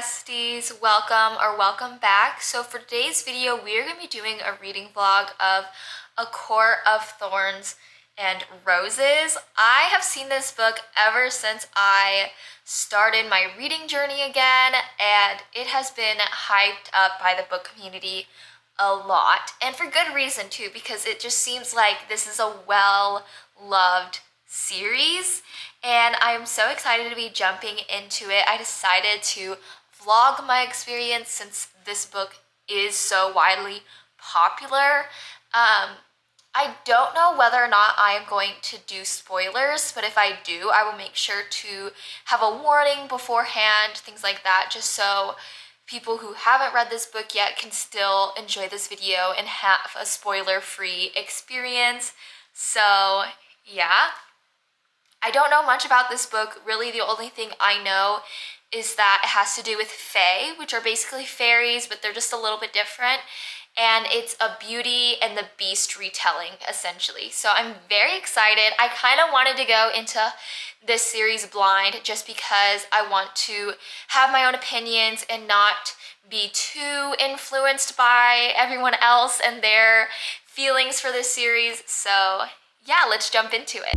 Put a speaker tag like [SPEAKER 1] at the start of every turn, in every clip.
[SPEAKER 1] besties, welcome back. So for today's video, we are going to be doing a reading vlog of A Court of Thorns and Roses. I have seen this book ever since I started my reading journey again, and it has been hyped up by the book community a lot, and for good reason too, because it just seems like this is a well-loved series, and I'm so excited to be jumping into it. I decided to vlog my experience since this book is so widely popular. I don't know whether or not I am going to do spoilers, but if I do, I will make sure to have a warning beforehand, things like that, just so people who haven't read this book yet can still enjoy this video and have a spoiler-free experience. So yeah, I don't know much about this book. Really, the only thing I know is that it has to do with Fey, which are basically fairies, but they're just a little bit different. And it's a Beauty and the Beast retelling, essentially. So I'm very excited. I kind of wanted to go into this series blind just because I want to have my own opinions and not be too influenced by everyone else and their feelings for this series. So yeah, let's jump into it.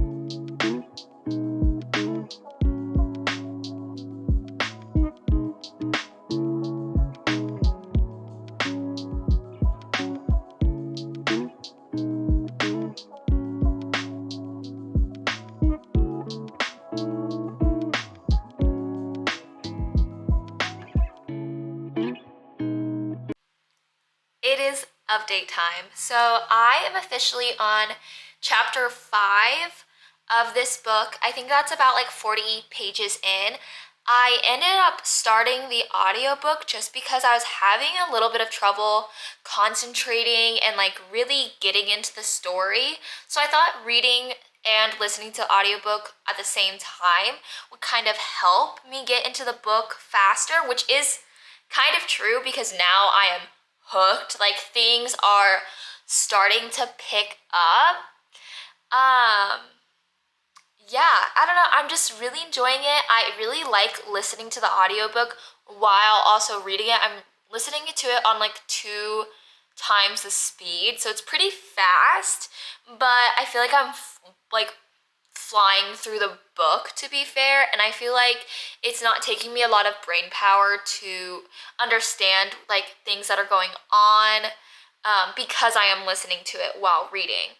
[SPEAKER 1] It is update time. So I am officially on chapter 5 of this book. I think that's about like 40 pages in. I ended up starting the audiobook just because I was having a little bit of trouble concentrating and like really getting into the story. So I thought reading and listening to audiobook at the same time would kind of help me get into the book faster, which is kind of true because now I am hooked. Like, things are starting to pick up. Yeah, I don't know, I'm just really enjoying it. I really like listening to the audiobook while also reading it. I'm listening to it on like 2 times the speed, so it's pretty fast, but I feel like I'm like flying through the book, to be fair, and I feel like it's not taking me a lot of brain power to understand like things that are going on because I am listening to it while reading.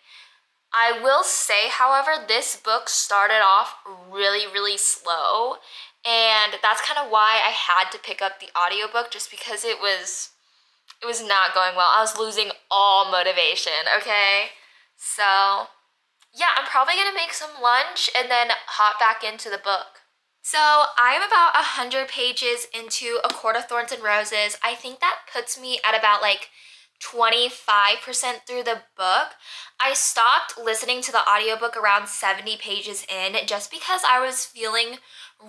[SPEAKER 1] I will say, however, this book started off really slow, and that's kind of why I had to pick up the audiobook, just because it was not going well. I was losing all motivation, okay? So yeah, I'm probably gonna make some lunch and then hop back into the book. So I'm about 100 pages into A Court of Thorns and Roses. I think that puts me at about like 25% through the book. I stopped listening to the audiobook around 70 pages in just because I was feeling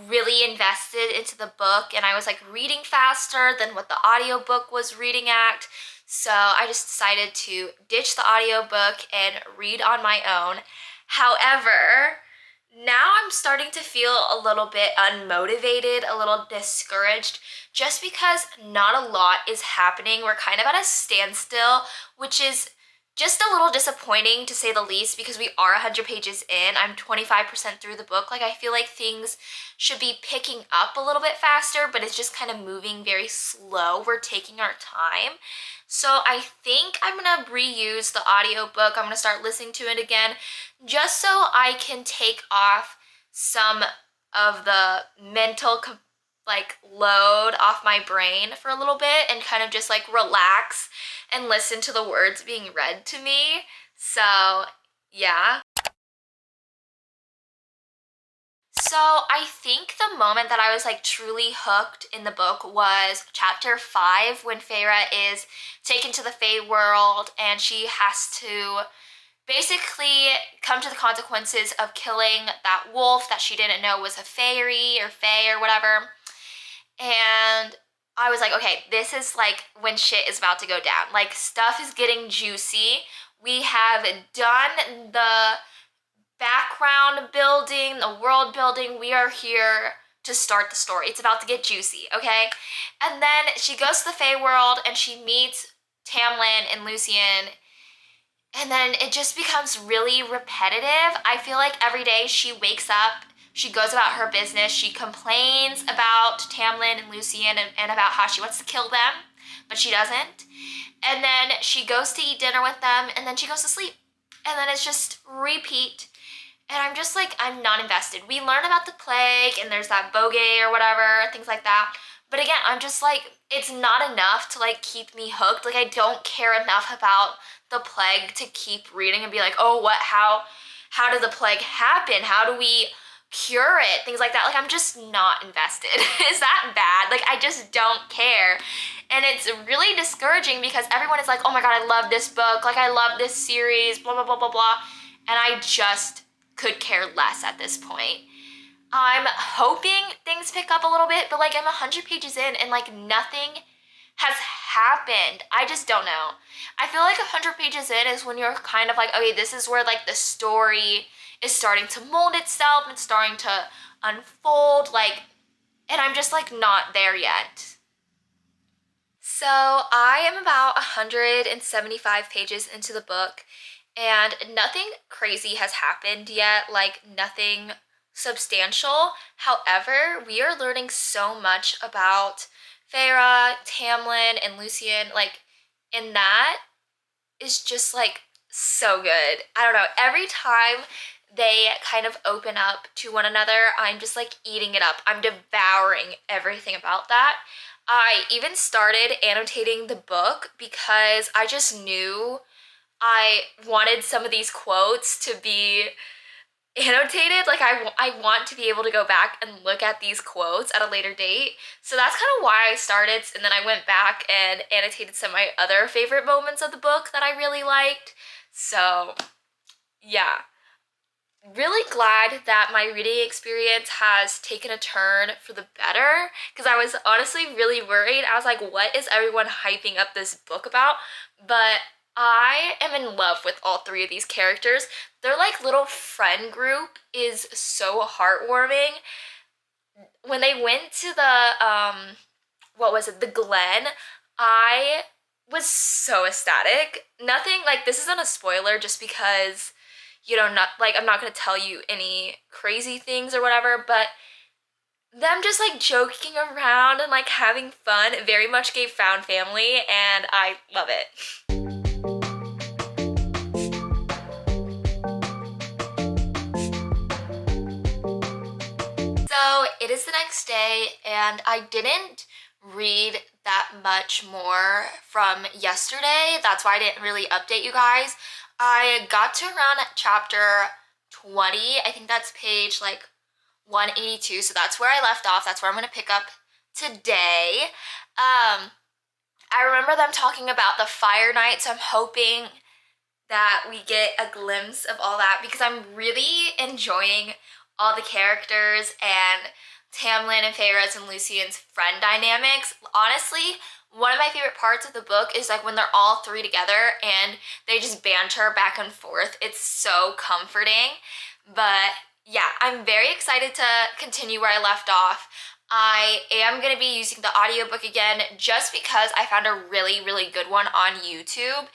[SPEAKER 1] really invested into the book and I was like reading faster than what the audiobook was reading at. So I just decided to ditch the audiobook and read on my own. However, now I'm starting to feel a little bit unmotivated, a little discouraged, just because not a lot is happening. We're kind of at a standstill, which is just a little disappointing to say the least, because we are 100 pages in. I'm 25% through the book. Like, I feel like things should be picking up a little bit faster, but it's just kind of moving very slow. We're taking our time. So I think I'm gonna reuse the audiobook. I'm gonna start listening to it again just so I can take off some of the mental like load off my brain for a little bit and kind of just like relax and listen to the words being read to me. So yeah. So I think the moment that I was like truly hooked in the book was chapter 5, when Feyre is taken to the Fey World and she has to basically come to the consequences of killing that wolf that she didn't know was a fairy or fae or whatever. And I was like, okay, this is like when shit is about to go down. Like, stuff is getting juicy. We have done the background building, the world building. We are here to start the story. It's about to get juicy, okay? And then she goes to the Fey World and she meets Tamlin and Lucien, and then it just becomes really repetitive. I feel like every day she wakes up, she goes about her business, she complains about Tamlin and Lucien and about how she wants to kill them, but she doesn't. And then she goes to eat dinner with them, and then she goes to sleep. And then it's just repeat. And I'm just like, I'm not invested. We learn about the plague, and there's that bogey or whatever, things like that. But again, I'm just like, it's not enough to like keep me hooked. Like I don't care enough about the plague to keep reading and be like, oh, how did the plague happen? How do we cure it? Things like that. Like I'm just not invested. Is that bad? Like I just don't care. And it's really discouraging because everyone is like, oh my God, I love this book. Like I love this series, blah, blah, blah, blah, blah. And I just could care less at this point. I'm hoping things pick up a little bit, but like I'm 100 pages in and like nothing has happened. I just don't know. I feel like 100 pages in is when you're kind of like, okay, this is where like the story is starting to mold itself and starting to unfold, like, and I'm just like not there yet. So I am about 175 pages into the book and nothing crazy has happened yet, like nothing substantial. However, we are learning so much about Feyre, Tamlin, and Lucien, like, and that is just like so good. I don't know, every time they kind of open up to one another, I'm just like eating it up. I'm devouring everything about that. I even started annotating the book because I just knew I wanted some of these quotes to be annotated. Like I want to be able to go back and look at these quotes at a later date. So that's kind of why I started, and then I went back and annotated some of my other favorite moments of the book that I really liked. So yeah, really glad that my reading experience has taken a turn for the better, because I was honestly really worried. I was like, what is everyone hyping up this book about? But I am in love with all three of these characters. Their like little friend group is so heartwarming. When they went to the what was it, the Glen, I was so ecstatic. Nothing like, this isn't a spoiler just because, you know, not like I'm not gonna tell you any crazy things or whatever, but them just like joking around and like having fun very much gave found family, and I love it. So it is the next day, and I didn't read that much more from yesterday. That's why I didn't really update you guys. I got to around chapter 20. I think that's page like 182. So that's where I left off. That's where I'm going to pick up today. I remember them talking about the fire night, so I'm hoping that we get a glimpse of all that because I'm really enjoying all the characters and Tamlin and Feyre's and Lucien's friend dynamics. Honestly, one of my favorite parts of the book is like when they're all three together and they just banter back and forth. It's so comforting. But yeah, I'm very excited to continue where I left off. I am going to be using the audiobook again just because I found a really, really good one on YouTube,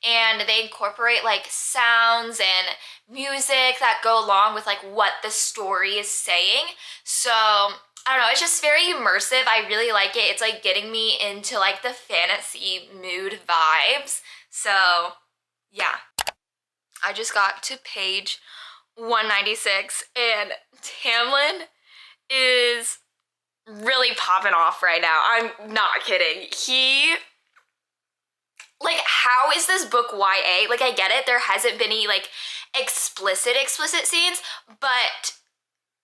[SPEAKER 1] and they incorporate like sounds and music that go along with like what the story is saying. So I don't know, it's just very immersive. I really like it. It's like getting me into like the fantasy mood vibes. So yeah, I just got to page 196 and Tamlin is really popping off right now. I'm not kidding. Like, how is this book YA? Like, I get it, there hasn't been any like explicit scenes, but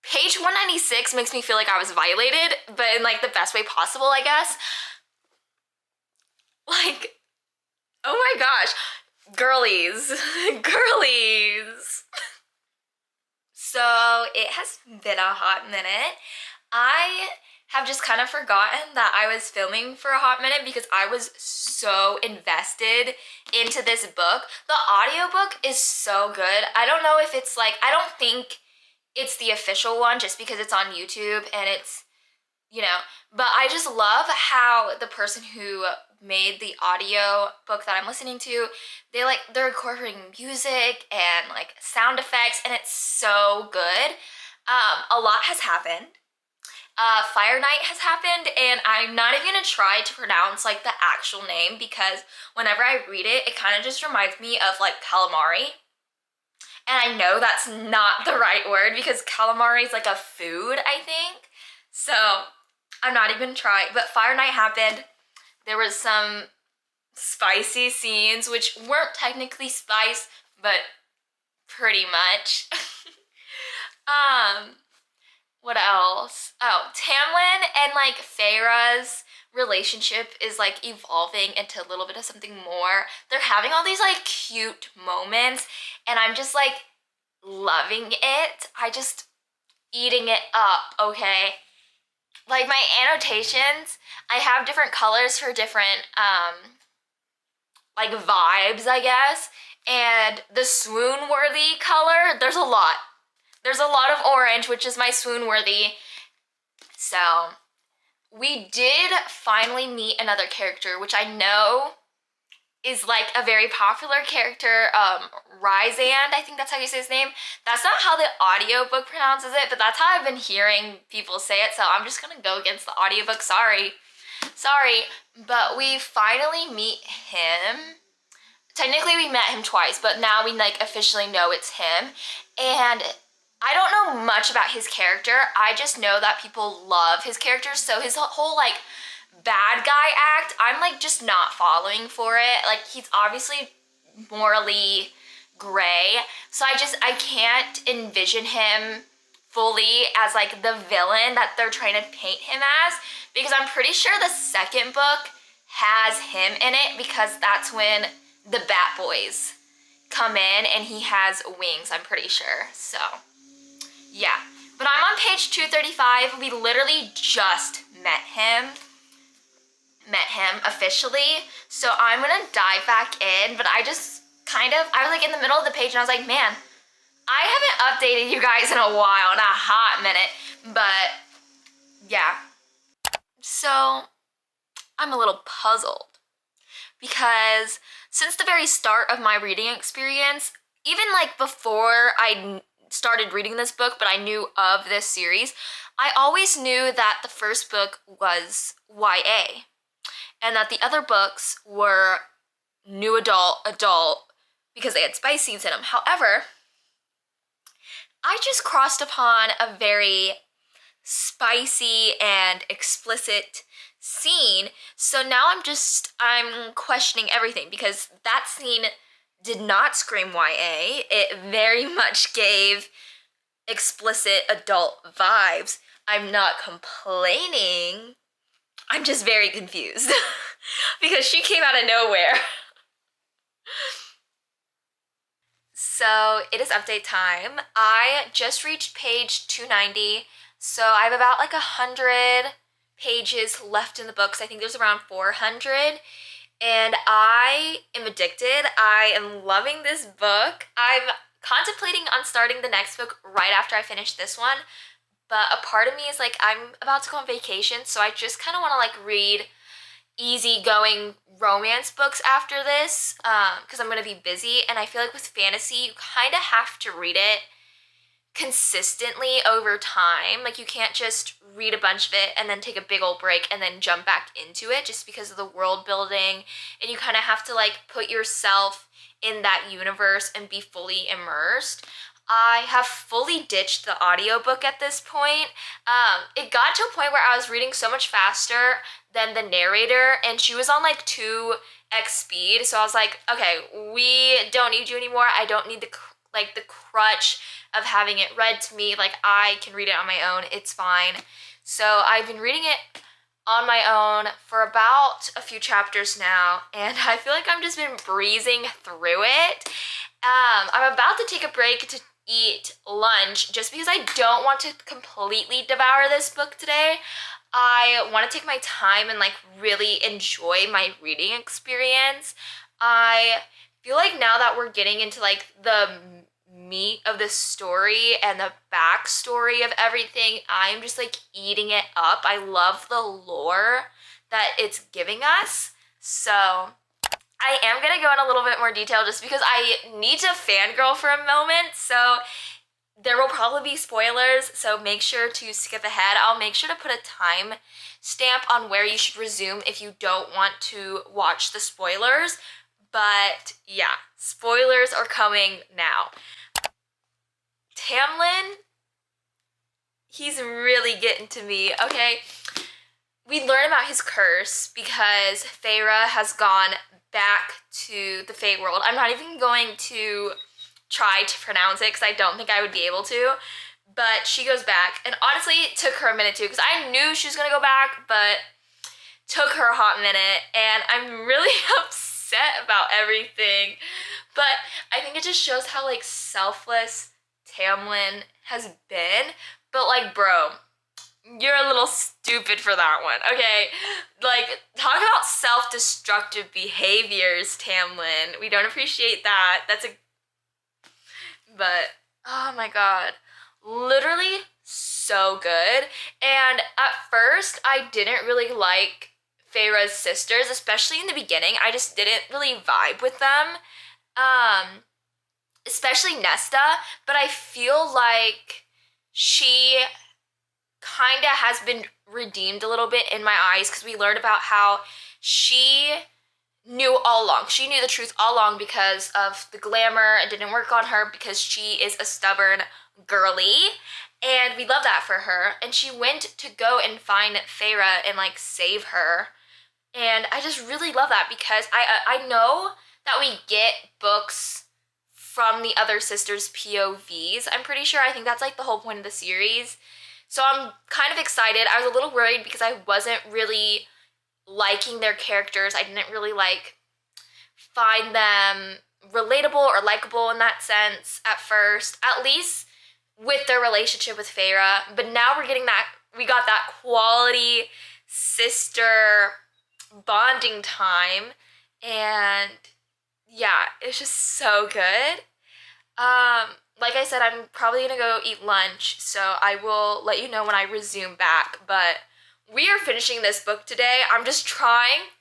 [SPEAKER 1] page 196 makes me feel like I was violated, but in like the best way possible, I guess. Like, oh my gosh, girlies, girlies. So it has been a hot minute. I have just kind of forgotten that I was filming for a hot minute because I was so invested into this book. The audiobook is so good. I don't know if it's like, I don't think it's the official one just because it's on YouTube and it's, you know, but I just love how the person who made the audio book that I'm listening to, they're incorporating music and like sound effects, and it's so good. A lot has happened. Fire Night has happened, and I'm not even gonna try to pronounce like the actual name because whenever I read it, it kind of just reminds me of like calamari. And I know that's not the right word because calamari is like a food, I think. So I'm not even trying, but Fire Night happened. There was some spicy scenes, which weren't technically spice, but pretty much. um, what else? Oh, Tamlin and like Feyre's relationship is like evolving into a little bit of something more. They're having all these like cute moments, and I'm just like loving it. I just eating it up, okay? Like my annotations, I have different colors for different like vibes, I guess. And the swoon-worthy color, there's a lot. There's a lot of orange, which is my swoon-worthy. So we did finally meet another character, which I know is like a very popular character, Rysand, I think that's how you say his name. That's not how the audiobook pronounces it, but that's how I've been hearing people say it, so I'm just gonna go against the audiobook, sorry. But we finally meet him. Technically we met him twice, but now we like officially know it's him. And I don't know much about his character. I just know that people love his character, so his whole like bad guy act, I'm like just not following for it. Like he's obviously morally gray, so I can't envision him fully as like the villain that they're trying to paint him as, because I'm pretty sure the second book has him in it because that's when the Bat Boys come in and he has wings, I'm pretty sure. So yeah, but I'm on page 235. We literally just met him officially, so I'm gonna dive back in. But I was like in the middle of the page and I was like, man, I haven't updated you guys in a while, in a hot minute. But yeah, so I'm a little puzzled because since the very start of my reading experience, even like before I started reading this book, but I knew of this series, I always knew that the first book was YA and that the other books were new adult, because they had spice scenes in them. However, I just crossed upon a very spicy and explicit scene, so now I'm questioning everything because that scene did not scream YA. It very much gave explicit adult vibes. I'm not complaining. I'm just very confused because she came out of nowhere. So it is update time. I just reached page 290, so I have about like 100 pages left in the books. I think there's around 400. And I am addicted. I am loving this book. I'm contemplating on starting the next book right after I finish this one. But a part of me is like, I'm about to go on vacation, so I just kind of want to like read easygoing romance books after this because I'm going to be busy. And I feel like with fantasy, you kind of have to read it consistently over time. Like you can't just read a bunch of it and then take a big old break and then jump back into it just because of the world building, and you kind of have to like put yourself in that universe and be fully immersed. I have fully ditched the audiobook at this point. It got to a point where I was reading so much faster than the narrator, and she was on like 2x speed, so I was like, okay, we don't need you anymore. I don't need the crutch of having it read to me. Like I can read it on my own, it's fine. So I've been reading it on my own for about a few chapters now, and I feel like I've just been breezing through it. I'm about to take a break to eat lunch just because I don't want to completely devour this book today. I want to take my time and like really enjoy my reading experience. I feel like now that we're getting into like the meat of the story and the backstory of everything, I'm just like eating it up. I love the lore that it's giving us. So I am gonna go in a little bit more detail just because I need to fangirl for a moment. So there will probably be spoilers, so make sure to skip ahead. I'll make sure to put a time stamp on where you should resume if you don't want to watch the spoilers. But yeah, spoilers are coming now. Tamlin, he's really getting to me, okay? We learn about his curse because Feyre has gone back to the Fey World. I'm not even going to try to pronounce it because I don't think I would be able to, but she goes back, and honestly it took her a minute too because I knew she was gonna go back, but took her a hot minute, and I'm really upset about everything. But I think it just shows how like selfless Tamlin has been. But like, bro, you're a little stupid for that one, okay? Like, talk about self-destructive behaviors, Tamlin. We don't appreciate that. But oh my god, literally so good. And at first I didn't really like Feyre's sisters, especially in the beginning. I just didn't really vibe with them, especially Nesta. But I feel like she kind of has been redeemed a little bit in my eyes because we learned about how she knew all along. She knew the truth all along because of the glamour. It didn't work on her because she is a stubborn girly. And we love that for her. And she went to go and find Feyre and like save her. And I just really love that because I know that we get books from the other sisters' POVs. I'm pretty sure. I think that's like the whole point of the series. So I'm kind of excited. I was a little worried because I wasn't really liking their characters. I didn't really like find them relatable or likable in that sense at first, at least with their relationship with Feyre. But now we got that quality sister bonding time, and yeah, it's just so good. Like I said, I'm probably gonna go eat lunch, so I will let you know when I resume back. But we are finishing this book today. I'm just trying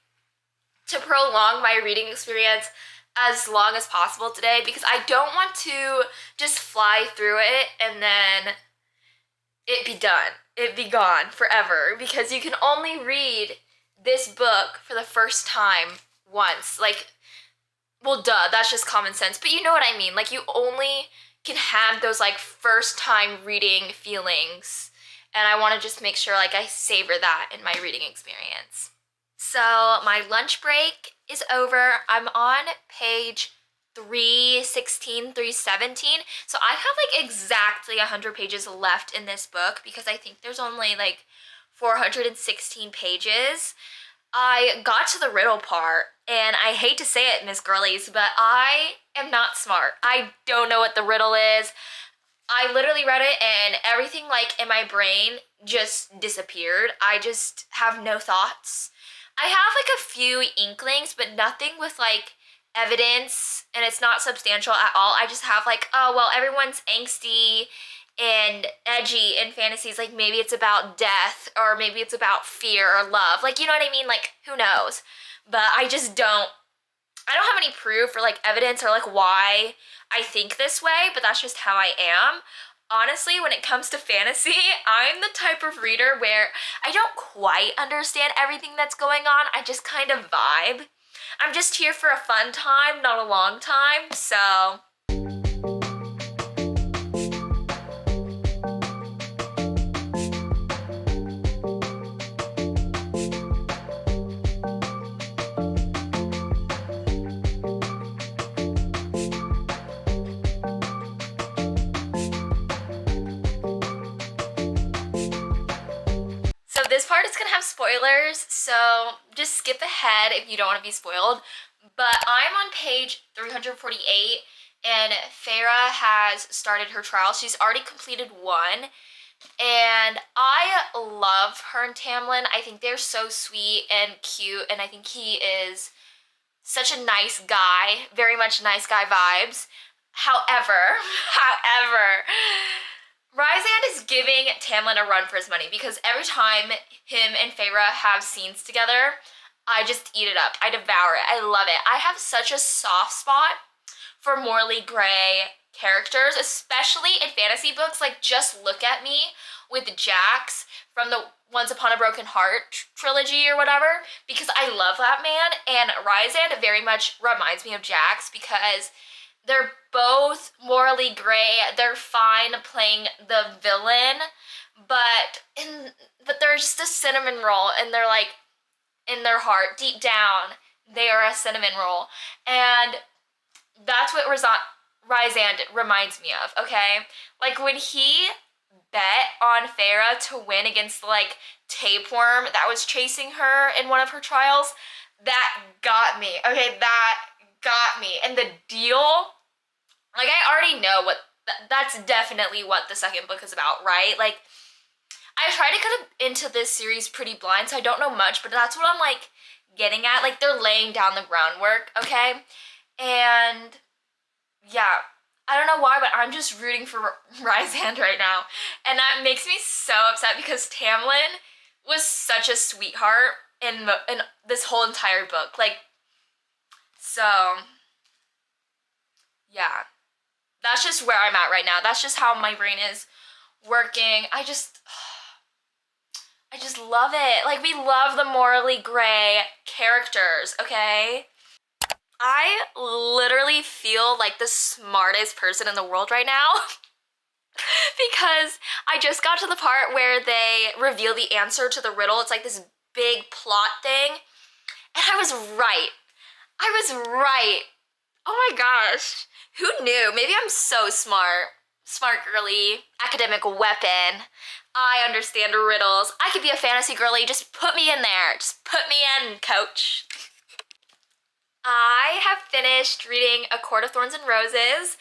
[SPEAKER 1] to prolong my reading experience as long as possible today because I don't want to just fly through it and then it be done. It be gone forever because you can only read this book for the first time once. Like, well, duh, that's just common sense, but you know what I mean. Like, you only can have those like first time reading feelings, and I want to just make sure like I savor that in my reading experience. So my lunch break is over. I'm on page 316, 317. So I have like exactly 100 pages left in this book because I think there's only like 416 pages. I got to the riddle part, and I hate to say it, Miss Girlies, but I am not smart. I don't know what the riddle is. I literally read it and everything like in my brain just disappeared. I just have no thoughts. I have like a few inklings, but nothing with like evidence, and it's not substantial at all. I just have like, oh, well, everyone's angsty and edgy in fantasies. Like maybe it's about death, or maybe it's about fear or love. Like, you know what I mean? Like, who knows? But I don't have any proof or like evidence or like why I think this way, but that's just how I am. Honestly, when it comes to fantasy, I'm the type of reader where I don't quite understand everything that's going on. I just kind of vibe. I'm just here for a fun time, not a long time, so this part is gonna have spoilers, so just skip ahead if you don't want to be spoiled. But I'm on page 348, and Feyre has started her trial. She's already completed one, and I love her and Tamlin. I think they're so sweet and cute, and I think he is such a nice guy, very much nice guy vibes. However, Rysand is giving Tamlin a run for his money because every time him and Feyre have scenes together, I just eat it up. I devour it. I love it. I have such a soft spot for morally gray characters, especially in fantasy books. Like, just look at me with Jax from the Once Upon a Broken Heart trilogy or whatever, because I love that man, and Rysand very much reminds me of Jax because they're both morally gray. They're fine playing the villain, but they're just a cinnamon roll, and they're like, in their heart, deep down, they are a cinnamon roll. And that's what Rysand reminds me of, okay? Like, when he bet on Feyre to win against the, like, tapeworm that was chasing her in one of her trials, that got me, okay? That got me. And the deal, like, I already know what, that's definitely what the second book is about, right? Like, I tried to get into this series pretty blind, so I don't know much, but that's what I'm, like, getting at. Like, they're laying down the groundwork, okay? And, yeah, I don't know why, but I'm just rooting for Rysand right now. And that makes me so upset because Tamlin was such a sweetheart in this whole entire book. Like, so, yeah. That's just where I'm at right now. That's just how my brain is working. I just love it. Like, we love the morally gray characters, okay? I literally feel like the smartest person in the world right now because I just got to the part where they reveal the answer to the riddle. It's like this big plot thing, and I was right. I was right. Oh my gosh. Who knew? Maybe I'm so smart. Smart girly, academic weapon. I understand riddles. I could be a fantasy girly. Just put me in there. Just put me in, coach. I have finished reading A Court of Thorns and Roses.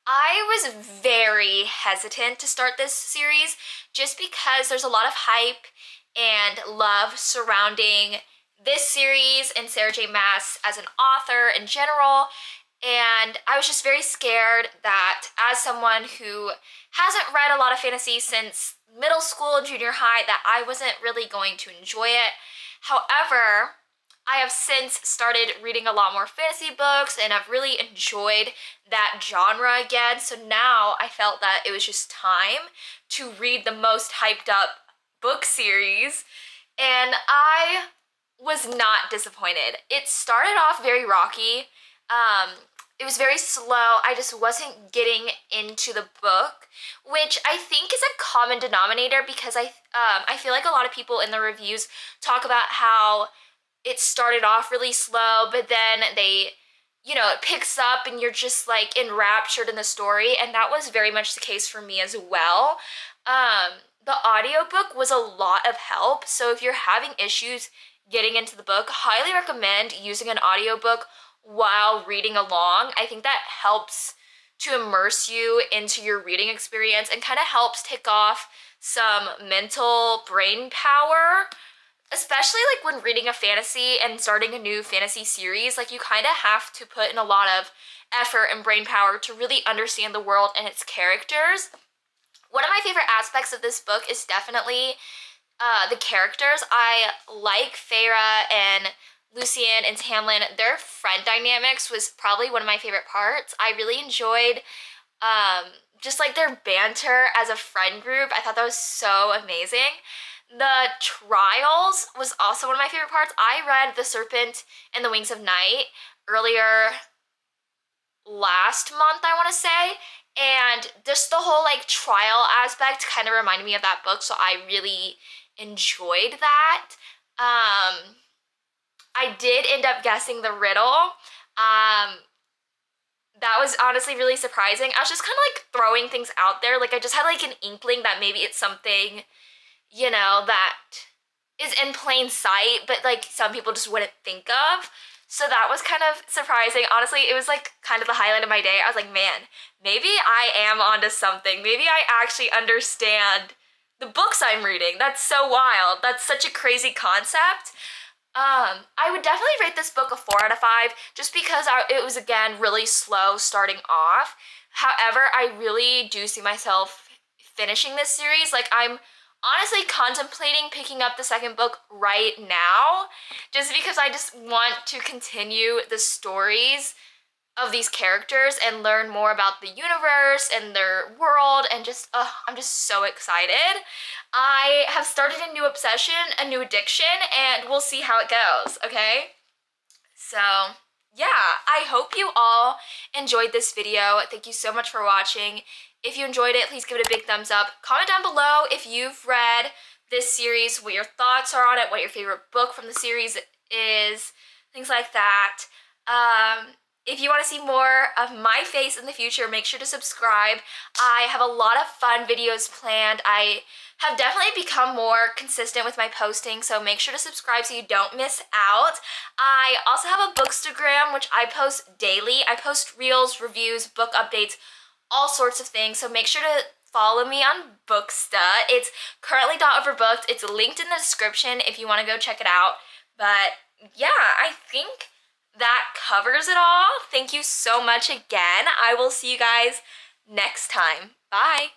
[SPEAKER 1] I was very hesitant to start this series just because there's a lot of hype and love surrounding this series and Sarah J. Maas as an author in general. And I was just very scared that as someone who hasn't read a lot of fantasy since middle school and junior high, that I wasn't really going to enjoy it. However, I have since started reading a lot more fantasy books and I've really enjoyed that genre again. So now I felt that it was just time to read the most hyped up book series, and I was not disappointed. It started off very rocky. It was very slow. I just wasn't getting into the book, which I think is a common denominator because I feel like a lot of people in the reviews talk about how it started off really slow, but then it picks up and you're just like enraptured in the story, and that was very much the case for me as well. The audiobook was a lot of help, so if you're having issues getting into the book, highly recommend using an audiobook while reading along. I think that helps to immerse you into your reading experience and kind of helps take off some mental brain power, especially like when reading a fantasy and starting a new fantasy series. Like, you kind of have to put in a lot of effort and brain power to really understand the world and its characters. One of my favorite aspects of this book is definitely the characters. I like Feyre and Lucien and Tamlin. Their friend dynamics was probably one of my favorite parts. I really enjoyed just like their banter as a friend group. I thought that was so amazing. The trials was also one of my favorite parts. I read The Serpent and the Wings of Night earlier last month, I want to say, and just the whole like trial aspect kind of reminded me of that book, so I really enjoyed that. I did end up guessing the riddle. That was honestly really surprising. I was just kind of like throwing things out there. Like, I just had like an inkling that maybe it's something, that is in plain sight, but like some people just wouldn't think of. So that was kind of surprising. Honestly, it was like kind of the highlight of my day. I was like, man, maybe I am onto something. Maybe I actually understand the books I'm reading. That's so wild. That's such a crazy concept. I would definitely rate this book a 4 out of 5 just because it was, again, really slow starting off. However, I really do see myself finishing this series. Like, I'm honestly contemplating picking up the second book right now just because I just want to continue the stories of these characters and learn more about the universe and their world, and just I'm just so excited. I have started a new obsession, a new addiction, and we'll see how it goes, okay? So yeah, I hope you all enjoyed this video. Thank you so much for watching. If you enjoyed it, please give it a big thumbs up. Comment down below if you've read this series, what your thoughts are on it, what your favorite book from the series is, things like that. If you want to see more of my face in the future, make sure to subscribe. I have a lot of fun videos planned. I have definitely become more consistent with my posting, so make sure to subscribe so you don't miss out. I also have a bookstagram, which I post daily. I post reels, reviews, book updates, all sorts of things, so make sure to follow me on Booksta. It's currently not overbooked. It's linked in the description if you want to go check it out. But yeah, I think that covers it all. Thank you so much again. I will see you guys next time. Bye.